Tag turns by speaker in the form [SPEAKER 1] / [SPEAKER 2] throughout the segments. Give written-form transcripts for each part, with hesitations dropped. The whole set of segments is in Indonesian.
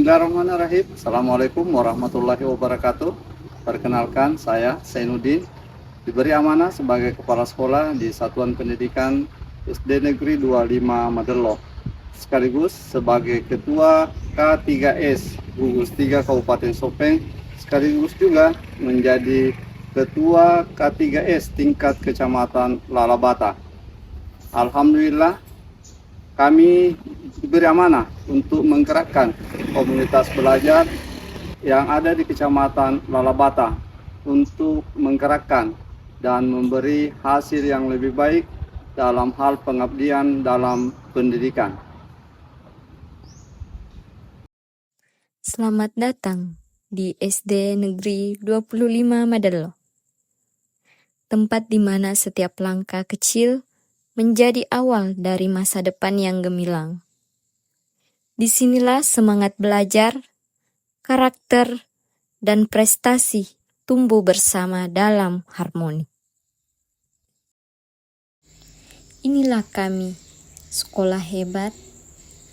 [SPEAKER 1] Bismillahirrahmanirrahim. Assalamualaikum warahmatullahi wabarakatuh. Perkenalkan, saya Zainuddin, diberi amanah sebagai Kepala Sekolah di Satuan Pendidikan SD Negeri 25 Madello, sekaligus sebagai Ketua K3S Gugus 3 Kabupaten Sopeng, sekaligus juga menjadi Ketua K3S tingkat Kecamatan Lalabata. Alhamdulillah, kami diberi amanah untuk menggerakkan komunitas belajar yang ada di Kecamatan Lalabata untuk menggerakkan dan memberi hasil yang lebih baik dalam hal pengabdian dalam pendidikan.
[SPEAKER 2] Selamat datang di SD Negeri 25 Madello, tempat di mana setiap langkah kecil menjadi awal dari masa depan yang gemilang. Disinilah semangat belajar, karakter, dan prestasi tumbuh bersama dalam harmoni. Inilah kami, sekolah hebat,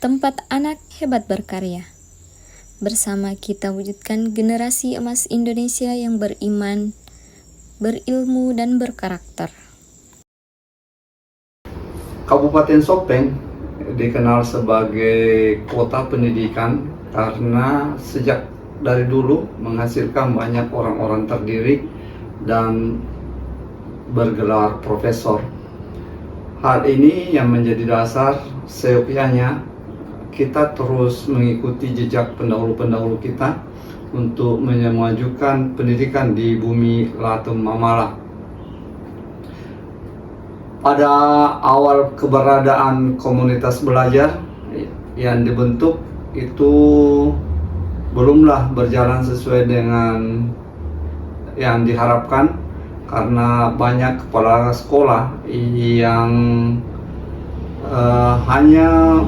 [SPEAKER 2] tempat anak hebat berkarya. Bersama kita wujudkan generasi emas Indonesia yang beriman, berilmu, dan berkarakter.
[SPEAKER 1] Kabupaten Sopeng dikenal sebagai kota pendidikan karena sejak dari dulu menghasilkan banyak orang-orang terdidik dan bergelar profesor. Hal ini yang menjadi dasar seyogyanya kita terus mengikuti jejak pendahulu-pendahulu kita untuk memajukan pendidikan di bumi Latung Mamala. Pada awal keberadaan komunitas belajar yang dibentuk itu belumlah berjalan sesuai dengan yang diharapkan karena banyak kepala sekolah yang hanya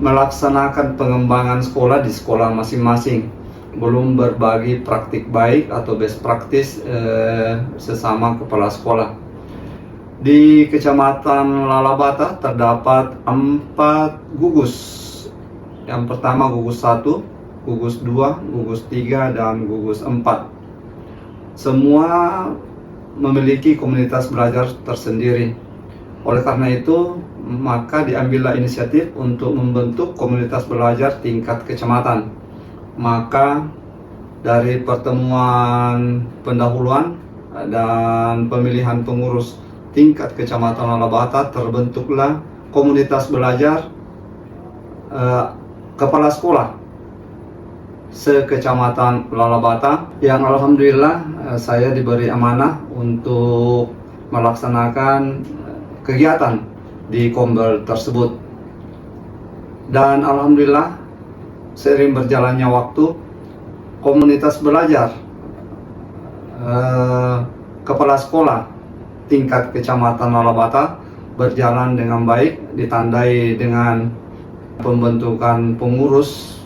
[SPEAKER 1] melaksanakan pengembangan sekolah di sekolah masing-masing, belum berbagi praktik baik atau best practice sesama kepala sekolah. Di Kecamatan Lalabata terdapat 4 gugus. Yang pertama gugus 1, gugus 2, gugus 3, dan gugus 4. Semua memiliki komunitas belajar tersendiri. Oleh karena itu, maka diambillah inisiatif untuk membentuk komunitas belajar tingkat kecamatan. Maka dari pertemuan pendahuluan dan pemilihan pengurus tingkat Kecamatan Lalabata terbentuklah komunitas belajar kepala sekolah se-Kecamatan Lalabata yang alhamdulillah saya diberi amanah untuk melaksanakan kegiatan di Kombel tersebut. Dan alhamdulillah seiring berjalannya waktu, komunitas belajar kepala sekolah tingkat Kecamatan Lalabata berjalan dengan baik, ditandai dengan pembentukan pengurus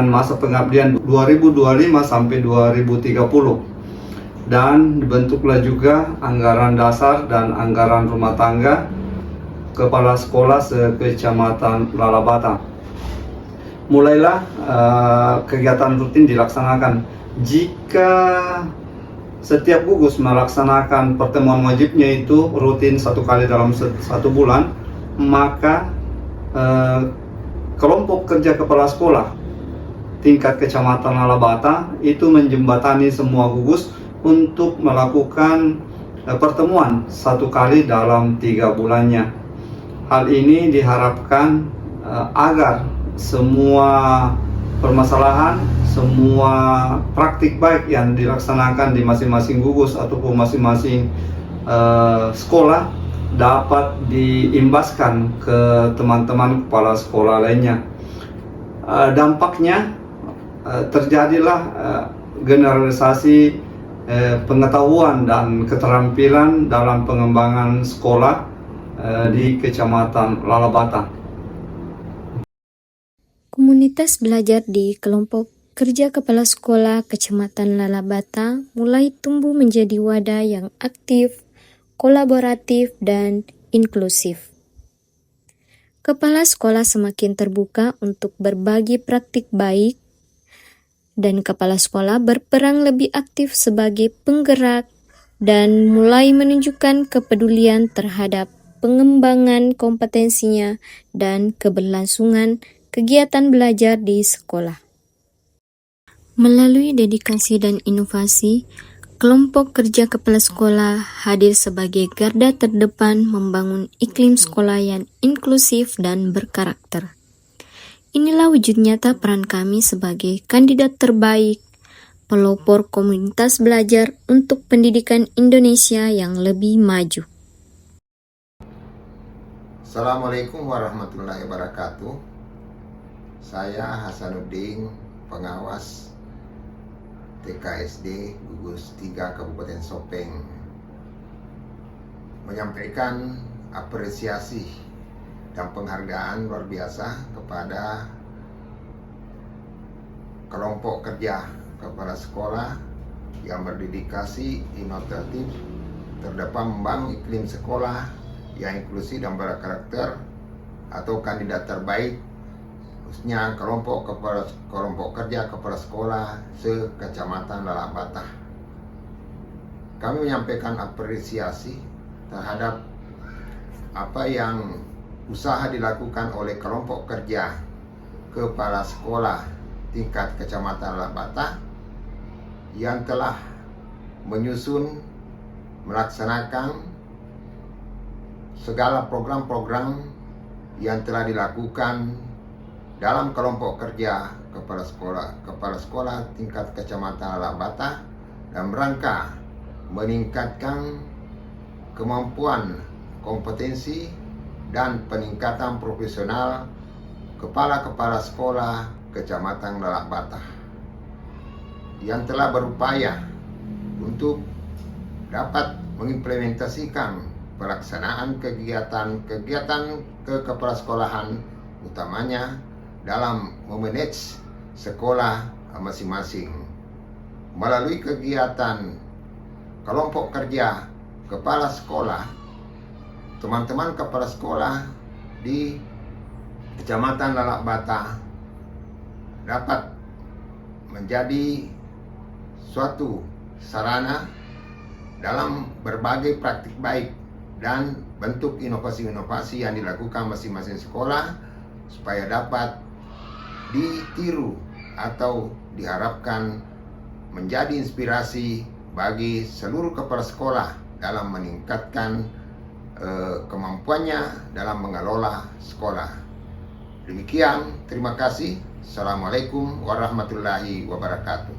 [SPEAKER 1] masa pengabdian 2025 sampai 2030, dan dibentuklah juga anggaran dasar dan anggaran rumah tangga kepala sekolah se-Kecamatan Lalabata. Mulailah kegiatan rutin dilaksanakan. Jika setiap gugus melaksanakan pertemuan wajibnya itu rutin 1 kali dalam 1 bulan, maka kelompok kerja kepala sekolah tingkat Kecamatan Lalabata itu menjembatani semua gugus untuk melakukan pertemuan 1 kali dalam 3 bulannya. Hal ini diharapkan agar semua permasalahan, semua praktik baik yang dilaksanakan di masing-masing gugus ataupun masing-masing sekolah dapat diimbaskan ke teman-teman kepala sekolah lainnya. Dampaknya terjadilah generalisasi pengetahuan dan keterampilan dalam pengembangan sekolah di Kecamatan Lalabata.
[SPEAKER 2] Komunitas belajar di kelompok kerja kepala sekolah Kecamatan Lalabata mulai tumbuh menjadi wadah yang aktif, kolaboratif, dan inklusif. kepala sekolah semakin terbuka untuk berbagi praktik baik, dan kepala sekolah berperan lebih aktif sebagai penggerak dan mulai menunjukkan kepedulian terhadap pengembangan kompetensinya dan keberlangsungan kegiatan belajar di sekolah. Melalui dedikasi dan inovasi, kelompok kerja kepala sekolah hadir sebagai garda terdepan membangun iklim sekolah yang inklusif dan berkarakter. Inilah wujud nyata peran kami sebagai kandidat terbaik, pelopor komunitas belajar untuk pendidikan Indonesia yang lebih maju.
[SPEAKER 3] Assalamualaikum warahmatullahi wabarakatuh. Saya Hasanuddin, pengawas TKSD Gugus 3 Kabupaten Sopeng, menyampaikan apresiasi dan penghargaan luar biasa kepada kelompok kerja kepala sekolah yang berdedikasi, inovatif, terdepan membangun iklim sekolah yang inklusif dan berkarakter, atau kandidat terbaik, khususnya kelompok kerja kepala sekolah se-Kecamatan Lalabata. Kami menyampaikan apresiasi terhadap apa yang usaha dilakukan oleh kelompok kerja kepala sekolah tingkat Kecamatan Lalabata yang telah menyusun, melaksanakan segala program-program yang telah dilakukan dalam kelompok kerja kepala sekolah tingkat Kecamatan Lalabata dalam rangka meningkatkan kemampuan, kompetensi, dan peningkatan profesional kepala-kepala sekolah Kecamatan Lalabata yang telah berupaya untuk dapat mengimplementasikan pelaksanaan kegiatan kepala sekolahan, utamanya dalam memanage sekolah masing-masing. Melalui kegiatan kelompok kerja kepala sekolah, teman-teman kepala sekolah di Kecamatan Lalabata dapat menjadi suatu sarana dalam berbagai praktik baik dan bentuk inovasi-inovasi yang dilakukan masing-masing sekolah supaya dapat ditiru atau diharapkan menjadi inspirasi bagi seluruh kepala sekolah dalam meningkatkan kemampuannya dalam mengelola sekolah. Demikian, terima kasih. Assalamualaikum warahmatullahi wabarakatuh.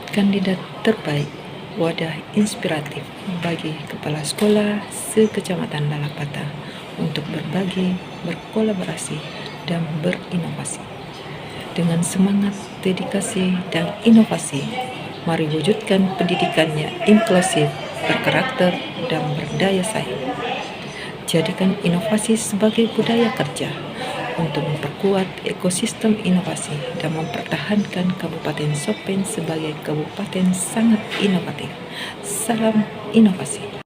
[SPEAKER 4] Kandidat terbaik, wadah inspiratif bagi kepala sekolah se-Kecamatan Lalabata untuk berbagi, berkolaborasi, dan berinovasi. Dengan semangat, dedikasi, dan inovasi, mari wujudkan pendidikannya inklusif, berkarakter, dan berdaya saing. Jadikan inovasi sebagai budaya kerja untuk memperkuat ekosistem inovasi dan mempertahankan Kabupaten Sopeng sebagai kabupaten sangat inovatif. Salam inovasi.